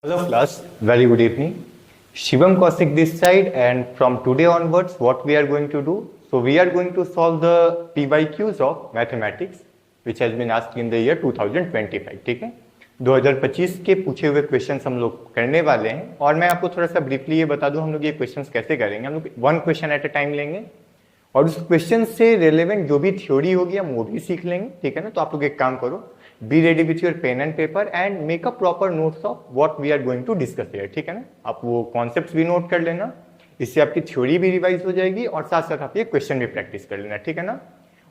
Hello class, very good evening. Shivam Kaushik this side, and from today onwards what we are going to do, so we are going to solve the PYQs of mathematics which has been asked in the year 2025. ठीक है, 2025 के पूछे हुए questions हम लोग करने वाले हैं और मैं आपको थोड़ा सा ब्रीफली ये बता दूं हम लोग ये क्वेश्चंस कैसे करेंगे। हम लोग one question at a time लेंगे और उस क्वेश्चन से रिलेवेंट जो भी थ्योरी होगी हम वो भी सीख लेंगे। ठीक है ना, तो आप लोग एक काम करो, be ready with your pen and paper and make a proper notes of what we are going to discuss here. ठीक है ना, आप वो कॉन्सेप्ट्स भी नोट कर लेना, इससे आपकी थ्योरी भी रिवाइज हो जाएगी और साथ साथ आप ये क्वेश्चन भी प्रैक्टिस कर लेना। ठीक है ना,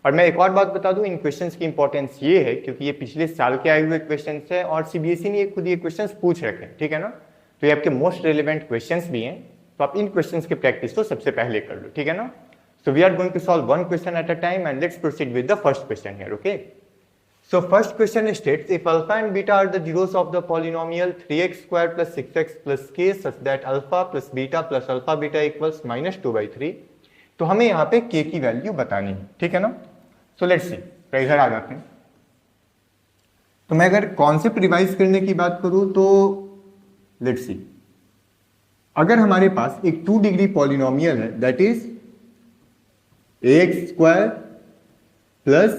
और मैं एक और बात बता दूं, इन क्वेश्चंस की इंपॉर्टेंस ये है क्योंकि ये पिछले साल के आए हुए क्वेश्चंस है और सीबीएसई ने खुद ये क्वेश्चंस पूछ रखे हैं। ठीक है ना, तो ये आपके मोस्ट रिलेवेंट क्वेश्चंस भी हैं, तो आप इन क्वेश्चंस की प्रैक्टिस तो सबसे पहले कर लो। ठीक है ना, so we are going to solve one question at a time and let's proceed with the first question here. Okay, so first question states if alpha and beta are the zeros of the polynomial 3x square plus 6x plus k such that alpha plus alpha beta equals minus 2/3, तो हमें यहाँ पे k की value बतानी है। ठीक है ना, सो लेट्स सी, इधर आ जाते हैं। तो मैं अगर कॉन्सेप्ट रिवाइज करने की बात करूं तो लेट्स सी, अगर हमारे पास एक 2 डिग्री पॉलिनोमियल है that is ax square plus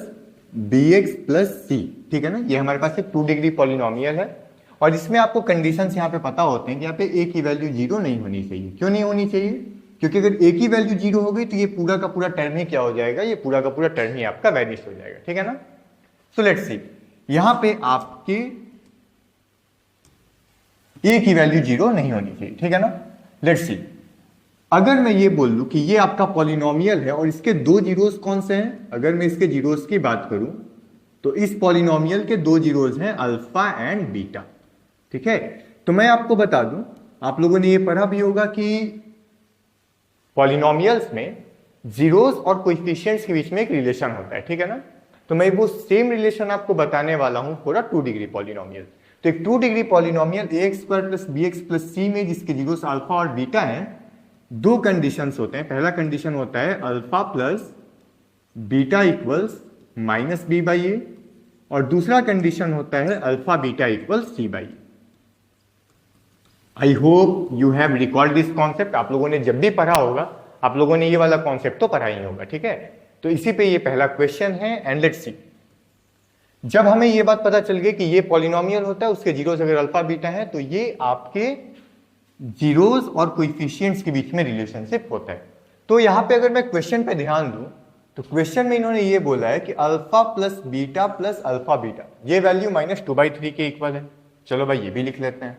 bx plus c, ठीक है ना, ये हमारे पास एक 2 डिग्री पॉलिनोमियल है और इसमें आपको कंडीशंस यहाँ पे पता होते हैं कि यहाँ पे a की वैल्यू 0 नहीं होनी चाहिए। क्यों नहीं होनी चाहिए? क्योंकि अगर a की वैल्यू 0 हो गई तो ये पूरा का पूरा टर्म ही क्या हो जाएगा, ये पूरा का पूरा टर्म ही आपका वैनिश हो जाएगा। ठीक है ना, सो लेट्स सी, यहाँ पे आपके a की वैल्यू 0 नहीं होनी चाहिए। ठीक है ना, लेट्स सी, अगर मैं ये बोल लूं कि ये आपका पॉलिनोमियल है और इसके दो जीरोस कौन से हैं, अगर मैं इसके जीरोस की बात करूं तो इस पॉलिनोमियल के दो जीरोस हैं अल्फा एंड बीटा। ठीक है, तो मैं आपको बता दूं, आप लोगों ने ये पढ़ा भी होगा कि पॉलिनोमियल्स में जीरोस और कोएफिशिएंट्स के बीच में एक रिलेशन होता है। ठीक है ना, तो मैं वो सेम रिलेशन आपको बताने वाला हूं फॉर अ 2 डिग्री पॉलिनोमियल। तो एक 2 degree polynomial ax square plus bx plus c में जिसके जीरोस अल्फा और बीटा हैं, दो कंडीशंस होते हैं। पहला कंडीशन होता है alpha plus beta equals minus B by A और दूसरा कंडीशन होता है alpha beta equals C by. I hope you have record this concept. आप लोगों ने जब भी पढ़ा होगा आप लोगों ने ये वाला कॉन्सेप्ट तो पढ़ा ही होगा। ठीक है, तो इसी पे ये पहला क्वेश्चन है एंड लेट्स सी, जब हमें ये बात पता चल गई कि ये पॉलिनोमियल होता है, उसके जीरोस अगर अल्फा बीटा है तो ये आपके जीरोस और कोएफिशिएंट्स के बीच में रिलेशनशिप होता है। तो यहां पे अगर मैं क्वेश्चन पे ध्यान दूं तो क्वेश्चन में इन्होंने ये बोला है कि अल्फा प्लस अल्फा बीटा ये वैल्यू माइनस 2/3 के इक्वल है। चलो भाई ये भी लिख लेते हैं।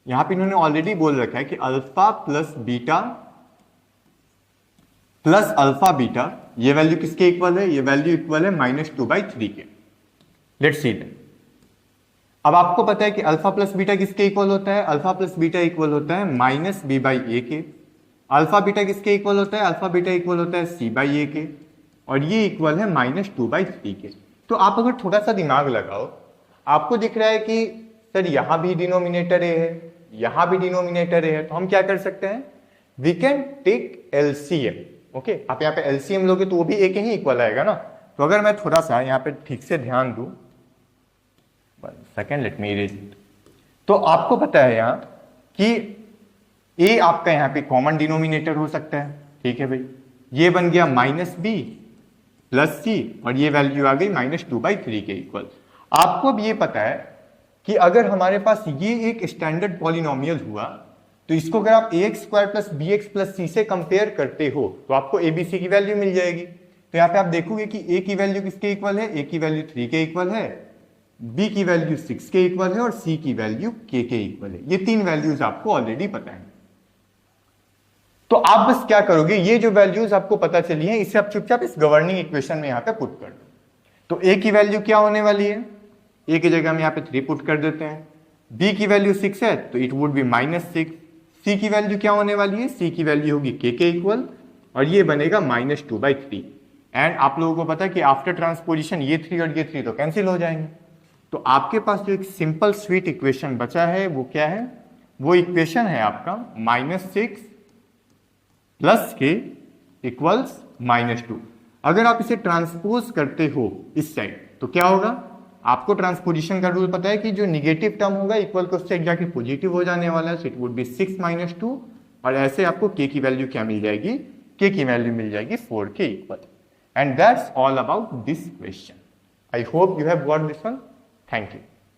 यहां पे इन्होंने ऑलरेडी बोल रखा है कि अल्फा प्लस अल्फा बीटा ये वैल्यू किसके इक्वल है, ये वैल्यू इक्वल है माइनस 2/3 के। Let's see that. अब आपको पता है कि अल्फा प्लस बीटा किसके इक्वल होता है, अल्फा प्लस बीटा इक्वल होता है माइनस बी बाई ए के। अल्फा बीटा किसके इक्वल होता है, अल्फा बीटा इक्वल होता है सी बाई ए के और ये इक्वल है माइनस 2/3 के। तो आप अगर थोड़ा सा दिमाग लगाओ, आपको दिख रहा है कि सर यहां भी डिनोमिनेटर ए है, यहां भी डिनोमिनेटर ए है, तो हम क्या कर सकते हैं, we can take LCM. Okay, आप यहाँ पे एलसीएम लोगे तो वो भी ए के ही इक्वल आएगा ना। तो अगर मैं थोड़ा सा यहाँ पे ठीक से ध्यान दूं, second let me erase it, तो आपको पता है यहां कि a आपका यहां पे कॉमन डिनोमिनेटर हो सकता है। ठीक है भाई, ये बन गया माइनस बी प्लस सी और ये वैल्यू आ गई माइनस 2/3 के इक्वल। आपको अब ये पता है कि अगर हमारे पास ये एक स्टैंडर्ड पॉलिनोमियल हुआ तो इसको अगर आप ax square plus bx plus c से कंपेयर करते हो तो आपको abc की वैल्यू मिल जाएगी। तो यहाँ पे आप देखोगे कि a की वैल्यू किसके इक्वल है, a की वैल्यू 3 के इक्वल है, b की वैल्यू 6 के इक्वल है और c की वैल्यू k के इक्वल है। ये तीन वैल्यूज आपको ऑलरेडी पता है। तो आप बस क्या करोगे, ये जो वैल्यूज आपको पता चली हैं इसे आप चुपचाप इस गवर्निंग इक्वेशन में यहां पे पुट कर दो। तो a की वैल्यू क्या होने वाली है, a की जगह हम यहां पे 3 पुट कर देते हैं, b की वैल्यू 6 है तो इट वुड बी -6, c की वैल्यू क्या होने वाली है, c की वैल्यू होगी k के इक्वल और ये बनेगा माइनस 2/3। एंड आप लोगों को पता है कि आफ्टर ट्रांसपोजिशन ये 3 और ये 3 तो कैंसिल हो जाएंगे। तो आपके पास जो एक सिंपल स्वीट इक्वेशन बचा है वो क्या है, वो इक्वेशन है आपका -6 प्लस के इक्वल्स -2। अगर आप इसे ट्रांसपोज करते हो इस साइड तो क्या होगा, आपको ट्रांसपोजिशन का रूल पता है कि जो निगेटिव टर्म होगा इक्वल को उससे जाके पॉजिटिव हो जाने वाला है, सो इट वुड बी 6 - 2 और ऐसे आपको k की वैल्यू क्या मिल जाएगी, k की वैल्यू मिल जाएगी 4 के equal. And that's all about this question. I hope you have got this one. Thank you.